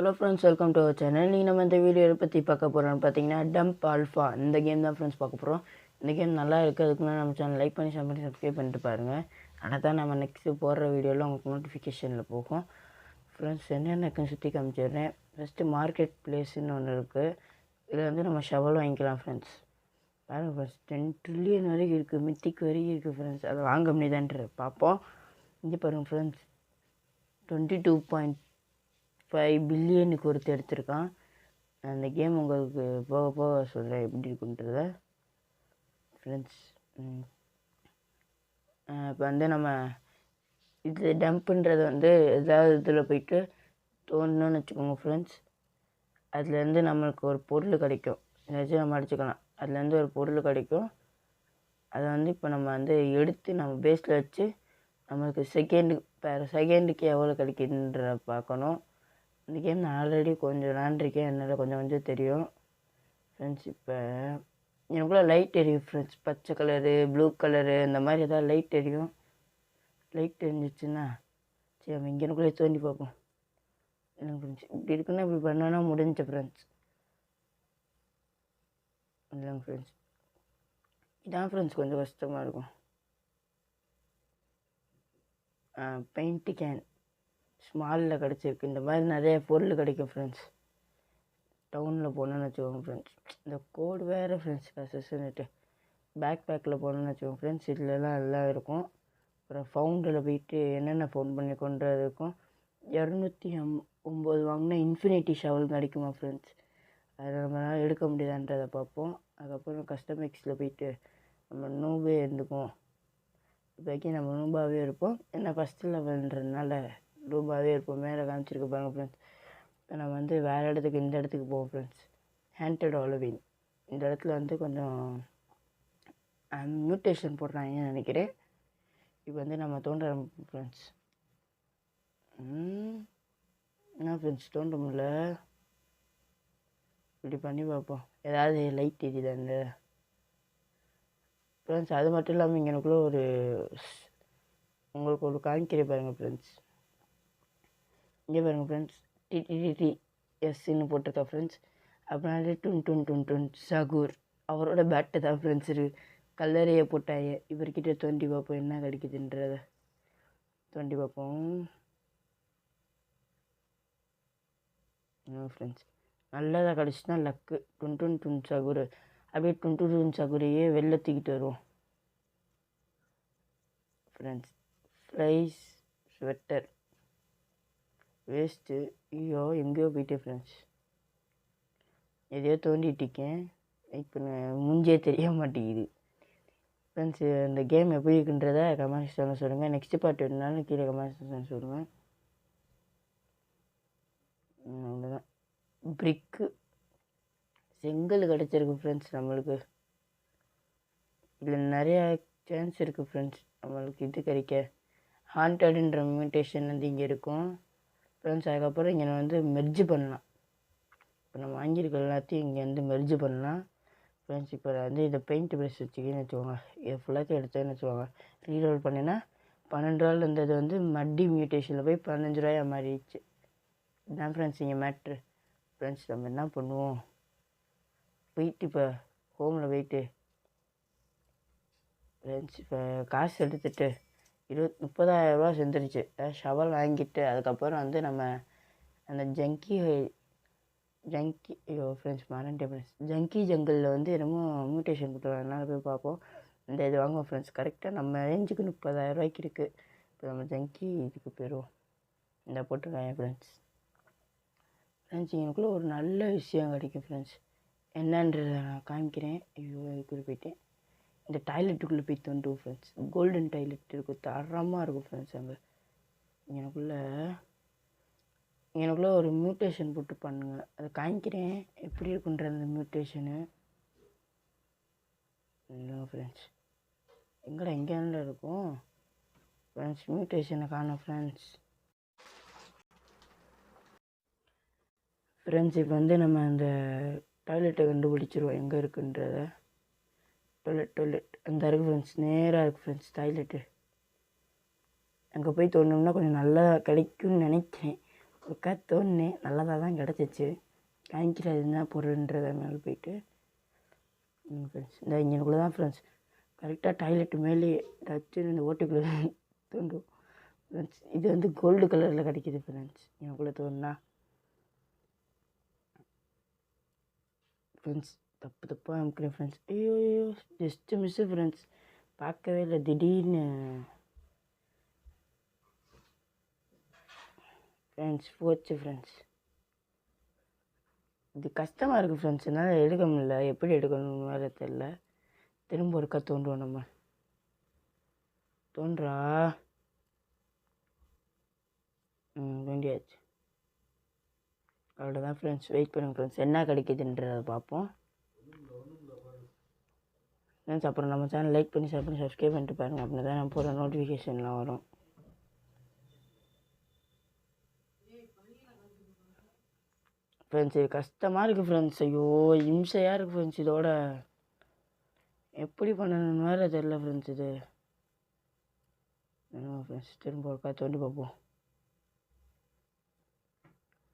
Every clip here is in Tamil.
Hello friends, welcome to our channel. நீங்கள் நம்ம இந்த வீடியோவை பற்றி பார்க்க போகிறோம்னு பார்த்தீங்கன்னா டம்ப் ஆல்ஃபா இந்த கேம் தான் ஃப்ரெண்ட்ஸ் பார்க்க போகிறோம். இந்த கேம் நல்லா இருக்குது. அதுக்கு முன்னாடி நம்ம சேனல் லைக் பண்ணி ஷேர் பண்ணி சப்ஸ்கிரைப் பண்ணிட்டு பாருங்கள். ஆனால் தான் நம்ம நெக்ஸ்ட்டு போடுற வீடியோவில் உங்களுக்கு நோட்டிஃபிகேஷனில் போகும். ஃப்ரெண்ட்ஸ், என்னென்ன சுற்றி காமிச்சிடுறேன். ஃபஸ்ட்டு மார்க்கெட் பிளேஸ்ன்னு ஒன்று இருக்குது. இதில் வந்து நம்ம ஷவல் வாங்கிக்கலாம் ஃப்ரெண்ட்ஸ். பாருங்கள் ஃப்ரெண்ட்ஸ், 10 ட்ரில்லியன் வரைக்கும் இருக்குது, மித்திக் வரைக்கும் இருக்குது ஃப்ரெண்ட்ஸ். அதை வாங்க முடியுதான்ற பார்ப்போம். இங்கே பாருங்கள் ஃப்ரெண்ட்ஸ், 22.5 பில்லியனுக்கு ஒருத்தர் எடுத்திருக்கான். அந்த கேம் உங்களுக்கு போக போக சொல்கிறேன் எப்படி இருக்குன்றத ஃப்ரெண்ட்ஸ். இப்போ வந்து நம்ம இது டம்ப்புன்றது வந்து ஏதாவது இதில் போயிட்டு தோணுன்னு வச்சுக்கோங்க ஃப்ரெண்ட்ஸ். அதுலேருந்து நம்மளுக்கு ஒரு பொருள் கிடைக்கும். ஏதாச்சும் நம்ம அடிச்சுக்கலாம். அதுலேருந்து ஒரு பொருள் கிடைக்கும். அதை வந்து இப்போ நம்ம வந்து எடுத்து நம்ம பேஸில் வச்சு நம்மளுக்கு செகண்டுக்கு எவ்வளோ கிடைக்குதுன்ற பார்க்கணும். இந்த கேம் நான் ஆல்ரெடி கொஞ்சம் விளாண்டுருக்கேன், என்னால் கொஞ்சம் தெரியும் ஃப்ரெண்ட்ஸ். இப்போ எனக்குள்ளே லைட் எரியும் ஃப்ரெண்ட்ஸ். பச்சை கலரு, ப்ளூ கலரு, இந்த மாதிரி எதாவது லைட் எரியும். லைட் எரிஞ்சிச்சுன்னா சரி நம்ம இங்கே எனக்குள்ளே தோண்டி பார்ப்போம். இல்லை ஃப்ரெண்ட்ஸ், இப்படி இருக்குன்னா இப்படி பண்ணோன்னா முடிஞ்ச ஃப்ரெண்ட்ஸ். இல்லைங்க ஃப்ரெண்ட்ஸ், இதான் ஃப்ரெண்ட்ஸ் கொஞ்சம் கஷ்டமாக இருக்கும். பெயிண்ட் கேன் ஸ்மாலில் கிடச்சிருக்கு. இந்த மாதிரி நிறைய பொருள் கிடைக்கும் ஃப்ரெண்ட்ஸ். டவுனில் போகணுன்னு வச்சுக்கோங்க ஃப்ரெண்ட்ஸ். இந்த கோடு வேறு ஃப்ரெண்ட்ஸ் கசன்னுட்டு பேக் பேக்கில் போகணுன்னு வச்சுக்கோங்க ஃப்ரெண்ட்ஸ். இதுலலாம் எல்லாம் இருக்கும். அப்புறம் ஃபவுண்டில் போயிட்டு என்னென்ன ஃபவுண்ட் பண்ணி கொண்டு இருக்கும். 209 வாங்கினா இன்ஃபினிட்டி ஷவல் கிடைக்குமா ஃப்ரெண்ட்ஸ். அதை நம்மளால் எடுக்க முடியாதுன்றதை பார்ப்போம். அதுக்கப்புறம் கஸ்டமைக்ஸில் போயிட்டு நம்ம நூபே இருந்துப்போம். இப்போக்கி நம்ம நூபாகவே இருப்போம். ஏன்னா ஃபஸ்ட்டு லெவல்ன்றதுனால நூபாகவே இருப்போம். மேலே காமிச்சிருக்க பாருங்க ஃப்ரெண்ட்ஸ். இப்போ நம்ம வந்து வேறு இடத்துக்கு இந்த இடத்துக்கு போவோம் ஃப்ரெண்ட்ஸ். ஹேண்டட் ஹாலோவீன் இந்த இடத்துல வந்து கொஞ்சம் மியூட்டேஷன் போடுறாங்கன்னு நினைக்கிறேன். இப்போ வந்து நம்ம தோன்ற ஃப்ரெண்ட்ஸ். என்ன ஃப்ரெண்ட்ஸ் தோன்ற முடியல. இப்படி பண்ணி பார்ப்போம். ஏதாவது லைட் எரியுது அந்த ஃப்ரெண்ட்ஸ். அது மட்டும் இல்லாமல் இங்கே எனக்குள்ளே உங்களுக்கு ஒரு காமிக்கிறேன் பாருங்கள் ஃப்ரெண்ட்ஸ். இங்கே பாருங்கள் ஃப்ரெண்ட்ஸ், டிடிடிடிஎஸ்ன்னு போட்டிருக்கா ஃப்ரெண்ட்ஸ். அப்புறம் டுன் சகூர் அவரோட பேட்டு தான் ஃப்ரெண்ட்ஸ் இருக்குது. கல்லறையை போட்டாங்க. இவர்கிட்ட தோண்டி பார்ப்போம் என்ன கிடைக்குதுன்றத. தோண்டி பார்ப்போம் ஃப்ரெண்ட்ஸ். நல்லதாக கிடச்சின்னா லக்கு. டுன் சகூர் அப்படியே டுன் சகூரையே வெளில தூக்கிட்டு வருவோம் ஃப்ரெண்ட்ஸ். Flies sweater waste. ஐயோ எங்கேயோ போயிட்டேன் ஃப்ரெண்ட்ஸ். எதையோ தோண்டிட்டிருக்கேன். இப்போ மூஞ்சே தெரிய மாட்டேங்குது ஃப்ரெண்ட்ஸ். இந்த கேம் எப்படி இருக்குன்றத கமெண்ட் செக்ஷனில் சொல்லுங்கள். நெக்ஸ்ட்டு பார்ட் வேணுனாலும் கீழே கமெண்ட் செக்ஷன் சொல்லுங்கள். அவ்வளோதான். பிரிக்கு செங்கல் கிடச்சிருக்கு ஃப்ரெண்ட்ஸ் நம்மளுக்கு. இதில் நிறையா சான்ஸ் இருக்குது ஃப்ரெண்ட்ஸ் நம்மளுக்கு இது கிடைக்க. ஹாண்டடுன்ற மியூட்டேஷன் வந்து இங்கே இருக்கும் ஃப்ரெண்ட்ஸ். அதுக்கப்புறம் இங்கே வந்து மெர்ஜ் பண்ணலாம். இப்போ நம்ம வாங்கியிருக்க எல்லாத்தையும் இங்கே வந்து மெர்ஜ் பண்ணலாம் ஃப்ரெண்ட்ஸ். இப்போ வந்து இதை பெயிண்ட் ப்ரஷ் வச்சுக்கின்னு வச்சுக்கோங்க. இதை ஃபுல்லாத்தையும் எடுத்தேன்னு வச்சுக்கோங்க. ரீரோல் பண்ணினா 12 ரூபாயில் இருந்தது வந்து மட்டி மியூட்டேஷனில் போய் 15 ரூபாயா மாறிடுச்சு. இதுதான் ஃப்ரெண்ட்ஸ் இங்கே மேட்ரு ஃப்ரெண்ட்ஸ். நம்ம என்ன பண்ணுவோம், போயிட்டு இப்போ ஹோமில் போயிட்டு ஃப்ரெண்ட்ஸ் இப்போ காசு எடுத்துகிட்டு 30,000 ரூபா செஞ்சிருச்சு. ஷவல் வாங்கிட்டு அதுக்கப்புறம் வந்து நம்ம அந்த ஜங்கி ஐயோ ஃப்ரெண்ட்ஸ் மறந்துட்டேன் ஃப்ரெண்ட்ஸ். ஜங்கி ஜங்கிளில் வந்து என்னமோ மியூட்டேஷன் கொடுத்துருவாங்க. போய் பார்ப்போம். இந்த இது வாங்குவோம் ஃப்ரெண்ட்ஸ். கரெக்டாக நம்ம ரேஞ்சுக்கு 30,000 ரூபாய்க்கு இருக்குது. இப்போ நம்ம ஜங்கி இதுக்கு போயிடுவோம். இந்த போட்டுருக்காங்க ஃப்ரெண்ட்ஸ். ஃப்ரெண்ட்ஸ் எனக்குள்ளே ஒரு நல்ல விஷயம் கிடைக்கும் ஃப்ரெண்ட்ஸ். என்னன்றதை நான் காமிக்கிறேன். ஐயோ இதுக்குள்ளே போயிட்டேன். இந்த டாய்லெட்டுக்குள்ளே போய் தோண்டுவோம் ஃப்ரெண்ட்ஸ். கோல்டன் டாய்லெட் இருக்கும், தரமாக இருக்கும் ஃப்ரெண்ட்ஸ். அங்கே எனக்குள்ளே ஒரு மியூட்டேஷன் போட்டு பண்ணுங்க. அதை காமிக்கிறேன் எப்படி இருக்குன்ற அந்த மியூட்டேஷனு. இல்லைங்க ஃப்ரெண்ட்ஸ், எங்கடா எங்கேயால இருக்கும் ஃப்ரெண்ட்ஸ். மியூட்டேஷனை காணும் ஃப்ரெண்ட்ஸ். ஃப்ரெண்ட்ஸ் இப்போ வந்து நம்ம அந்த டாய்லெட்டை கண்டுபிடிச்சிருவோம் எங்கே இருக்குன்றத. டாய்லெட் அந்த இருக்குது ஃப்ரெண்ட்ஸ். நேராக இருக்குது ஃப்ரெண்ட்ஸ் டாய்லெட்டு. அங்கே போய் தோணும்னா கொஞ்சம் நல்லா கிடைக்கும்னு நினைக்கிறேன். ஒருக்கா தோணுனேன், நல்லதாக தான் கிடச்சிச்சு. காமிக்கிறது என்ன பொருள்ன்றத மேலே போயிட்டு ஃப்ரெண்ட்ஸ் இந்த இங்கனுக்குள்ளே தான் ஃப்ரெண்ட்ஸ் கரெக்டாக டாய்லெட்டு மேலே டச்சுன்னு இந்த ஓட்டுக்குள்ளே தோண்டும் ஃப்ரெண்ட்ஸ். இது வந்து கோல்டு கலரில் கிடைக்கிது ஃப்ரெண்ட்ஸ் எனக்குள்ளே தோணுனா. ஃப்ரெண்ட்ஸ் தப்பாக அமுக்கிறேன் ஃப்ரெண்ட்ஸ். ஐயோ ஜஸ்ட்டு மிஸ்ஸு ஃப்ரெண்ட்ஸ், பார்க்கவே இல்லை. திடீர்னு ஃப்ரெண்ட்ஸ் போச்சு ஃப்ரெண்ட்ஸ். இது கஷ்டமாக இருக்குது ஃப்ரெண்ட்ஸ், என்னால் எடுக்க முடியல. எப்படி எடுக்கணும்னு வேறு தெரில. திரும்ப ஒருக்கா தோன்றுவோம் நம்ம. தோன்றா வேண்டியாச்சு. அவ்வளோதான் ஃப்ரெண்ட்ஸ். வெயிட் பண்ணுங்க ஃப்ரெண்ட்ஸ், என்ன கிடைக்குதுன்றதை பார்ப்போம் ஃப்ரெண்ட்ஸ். அப்புறம் நம்ம சேனல் லைக் பண்ணி ஷேர் பண்ணி சப்ஸ்கிரைப் பண்ணிட்டு பாருங்கள். அப்படின்னா தான் நான் போகிற நோட்டிஃபிகேஷன்லாம் வரும். ஃப்ரெண்ட்ஸ் இது கஷ்டமாக இருக்குது ஃப்ரெண்ட்ஸ். ஐயோ இம்சையாக இருக்குது ஃப்ரெண்ட்ஸ். இதோட எப்படி பண்ணணும்னு வேறு தெரில ஃப்ரெண்ட்ஸ். இது ஃப்ரெண்ட்ஸ் திரும்ப ஒருக்கா தோண்டி பார்ப்போம்.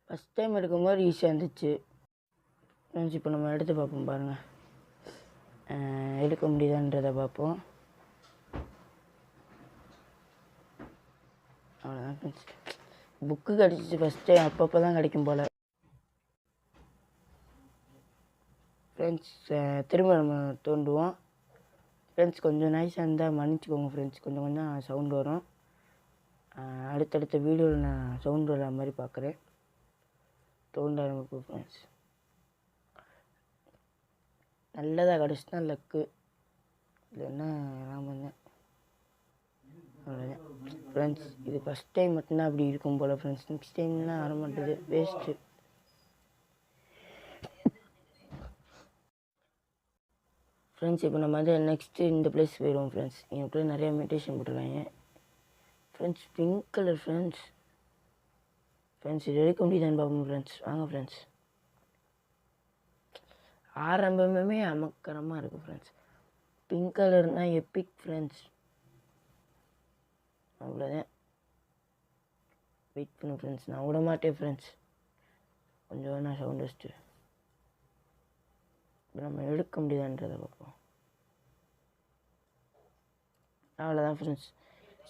ஃபஸ்ட் டைம் எடுக்கும்போது ஈஸியாக இருந்துச்சு ஃப்ரெண்ட்ஸ். இப்போ நம்ம எடுத்து பார்ப்போம் பாருங்கள், எடுக்க முடியுதான்றதை பார்ப்போம். அவ்வளோதான் ஃப்ரெண்ட்ஸ். புக்கு கிடச்சிச்சு ஃபஸ்ட் டைம், அப்பப்போ தான் கிடைக்கும் போல் ஃப்ரெண்ட்ஸ். திரும்ப நம்ம தோண்டுவோம் ஃப்ரெண்ட்ஸ். கொஞ்சம் நைஸாக இருந்தால் மன்னிச்சிக்கோங்க ஃப்ரெண்ட்ஸ், கொஞ்சம் கொஞ்சம் சவுண்டு வரும். அடுத்தடுத்த வீடியோவில் நான் சவுண்டு வர மாதிரி பார்க்குறேன். தோண்ட ஆரம்பிப்போம் ஃப்ரெண்ட்ஸ். நல்லதாக கிடச்சினா லக்கு, இல்லைன்னா நான் பண்ணேன். அவ்வளோதான் ஃப்ரெண்ட்ஸ். இது ஃபஸ்ட் டைம் மட்டும்தான் அப்படி இருக்கும் போல் ஃப்ரெண்ட்ஸ். நெக்ஸ்ட் டைம்லாம் வர மாட்டேது, வேஸ்ட்டு ஃப்ரெண்ட்ஸ். இப்போ நம்ம வந்து நெக்ஸ்ட்டு இந்த பிளேஸ் போயிடுவோம் ஃப்ரெண்ட்ஸ். எனக்குள்ளே நிறைய மெடிடேஷன் போட்டுருக்காங்க friends. Pink colour friends. Friends இது எடுக்க முடியுதான்னு பார்ப்போம் ஃப்ரெண்ட்ஸ். வாங்க ஃப்ரெண்ட்ஸ். ஆரம்பமே அமக்கரமாக இருக்குது ஃப்ரெண்ட்ஸ். பிங்க் கலர்னால் எப்பிக் ஃப்ரெண்ட்ஸ். அவ்வளோதான், வெயிட் பண்ணு ஃப்ரெண்ட்ஸ். நான் விட மாட்டேன் ஃப்ரெண்ட்ஸ். கொஞ்சம் நான் சவுண்ட் வச்சுட்டு நம்ம எடுக்க முடியுதான்றதை பார்ப்போம். அவ்வளோதான் ஃப்ரெண்ட்ஸ்,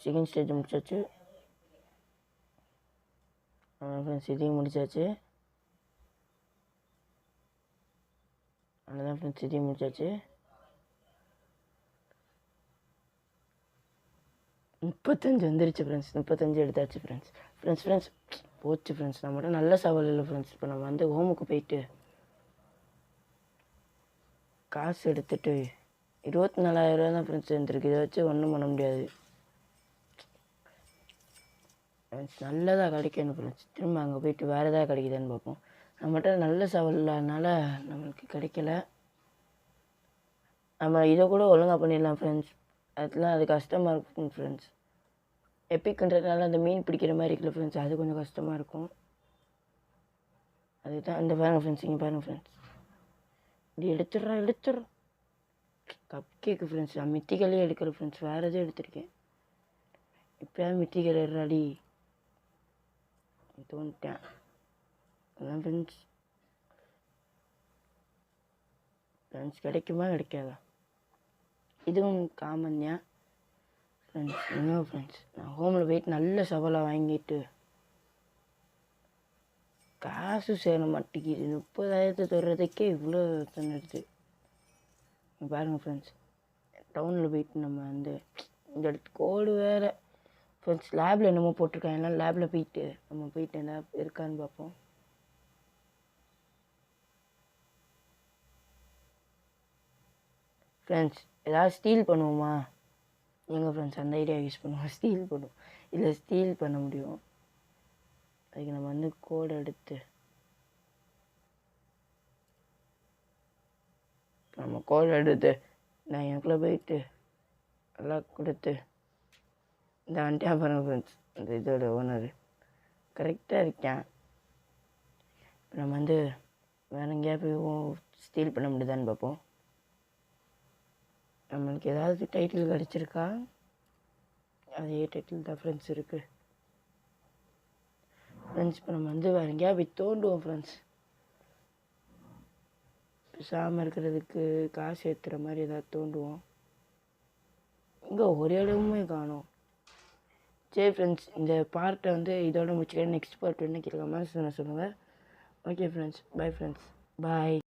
செகண்ட் ஸ்டேஜ் முடிச்சாச்சு. அவ்வளோ ஃப்ரெண்ட்ஸ், இதையும் முடிச்சாச்சு. அவ்வளோதான் ஃப்ரெண்ட்ஸ், இதையும் முடிச்சாச்சு. 35 வந்துருச்சு ஃப்ரெண்ட்ஸ். 35 எடுத்தாச்சு ஃப்ரெண்ட்ஸ். ஃப்ரெண்ட்ஸ் போச்சு ஃப்ரெண்ட்ஸ். நம்மகிட்ட நல்ல சவால் இல்லை ஃப்ரெண்ட்ஸ். இப்போ நம்ம வந்து ஹோமுக்கு போயிட்டு காசு எடுத்துகிட்டு 24,000 தான் ஃப்ரெண்ட்ஸ் இருந்திருக்கு. இதை வச்சு ஒன்றும் பண்ண முடியாது ஃப்ரெண்ட்ஸ். நல்லதாக கிடைக்கணும் ஃப்ரெண்ட்ஸ். திரும்ப அங்கே போயிட்டு வேறு எதாவது கிடைக்குதான்னு பார்ப்போம். நம்மகிட்ட நல்ல சவால் இல்லாதனால நம்மளுக்கு கிடைக்கல. நம்ம இதை கூட ஒழுங்காக பண்ணிடலாம் ஃப்ரெண்ட்ஸ். அது கஷ்டமாக இருக்கும் ஃப்ரெண்ட்ஸ். எப்பிக்ன்றதுனால அந்த மீன் பிடிக்கிற மாதிரி இருக்குல்ல ஃப்ரெண்ட்ஸ், அது கொஞ்சம் கஷ்டமாக இருக்கும். அதுதான் இந்த பாருங்கள் ஃப்ரெண்ட்ஸ், இங்கே பாருங்கள் ஃப்ரெண்ட்ஸ். இப்படி எடுத்துடுறோம். Cup cake friends. நான் மித்திகளே எடுக்கிற ஃப்ரெண்ட்ஸ், வேறு எதுவும் எடுத்திருக்கேன். இப்போயாவது மித்திகள் ரெடி தோன்ட்டேன். அதான் ஃப்ரெண்ட்ஸ் கிடைக்குமா கிடைக்காதா? இதுவும் காமன் தான் ஃப்ரெண்ட்ஸ். இன்னும் ஃப்ரெண்ட்ஸ் நான் ஹோமில் போயிட்டு நல்ல சவாலாக வாங்கிட்டு காசு சேர மாட்டேங்குது. 30,000 தொடுறதுக்கே இவ்வளோ தந்துடுது பாருங்கள் ஃப்ரெண்ட்ஸ். டவுனில் போயிட்டு நம்ம வந்து இந்த கோடு வேறு ஃப்ரெண்ட்ஸ். லேபில் என்னமோ போட்டிருக்காங்க, எல்லாம் லேபில் போயிட்டு நம்ம போயிட்டு என்ன இருக்கான்னு பார்ப்போம். ஃப்ரெண்ட்ஸ் ஏதாவது ஸ்டீல் பண்ணுவோமா? எங்கள் ஃப்ரெண்ட்ஸ் அந்த ஐடியா யூஸ் பண்ணுவோம். ஸ்டீல் பண்ணுவோம், இல்லை ஸ்டீல் பண்ண முடியும். அதுக்கு நம்ம வந்து கோடு எடுத்து நான் எனக்குள்ளே போயிட்டு எல்லாம் கொடுத்து இந்த வண்டியா பாருங்கள் ஃப்ரெண்ட்ஸ். இந்த இதோட ஓனர் கரெக்டாக இருக்கேன். நம்ம வந்து வேறு எங்கேயா போய் ஸ்டீல் பண்ண முடியுதான்னு பார்ப்போம். நம்மளுக்கு ஏதாவது டைட்டில் கிடச்சிருக்கா? அதே டைட்டில் தான் ஃப்ரெண்ட்ஸ் இருக்குது. ஃப்ரெண்ட்ஸ் இப்போ நம்ம வந்து வேறு எங்கேயாவது போய் தோண்டுவோம் ஃப்ரெண்ட்ஸ். பேசாமல் இருக்கிறதுக்கு காசு ஏற்றுற மாதிரி ஏதாவது தோண்டுவோம். இங்கே ஒரு இடமுமே காணும். சரி ஃப்ரெண்ட்ஸ், இந்த பார்ட்டை வந்து இதோட முடிச்சுக்கிறேன். நெக்ஸ்ட் பார்ட் என்ன கேட்க கமெண்ட்ஸ் சொல்லுங்கள். ஓகே ஃப்ரெண்ட்ஸ், பை ஃப்ரெண்ட்ஸ், பாய்.